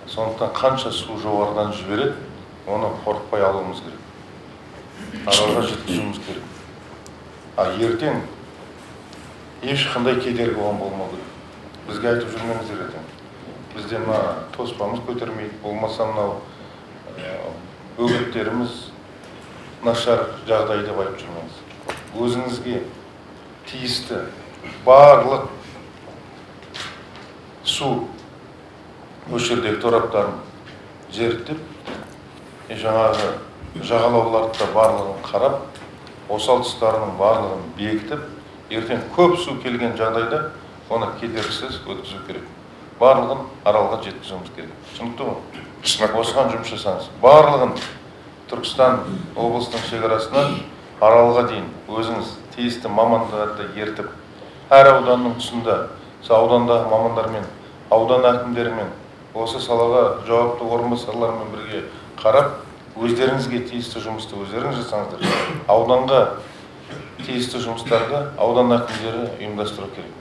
Сондықтан қанша су жоғарыдан жібереді, оны қорықпай алуымыз керек. Аралға жеткізуіміз керек. Ертең ешқандай кедергі оған болмау керек. Бізге айтып жүрмеңіздер ертең. Бізде мына тоспамыз көтермейді, болмаса мынау бөгеттеріміз нашар жағдай деп айтып жүрмеңіз. Өзіңізге тиісті барлық су мөлшердегі тораптарын зерттеп, жаңағы жағалауларды да барлығын қарап, осал тұстарының барлығын бекітіп, ертең көп су келген жағдайда оны кедергісіз өткізу керек. Барлығын аралға жеткізуіміз керек. Түсінікті ме? Осыған жұмыс жасаңыз. Барлығын Түркістан облыстың шекарасынан аралға дейін өзіңіз тиісті мамандарды ертіп, әр ауданның тұсында аудандағы мамандармен, аудан әкімдерімен, осы салаға жауапты орынбасарлармен бірге қарап, өздеріңізге тиісті жұмысты өздеріңіз жасаңыздар. Ауданға тиісті жұмыстарды аудан әкімдері ұйымдастыру керек.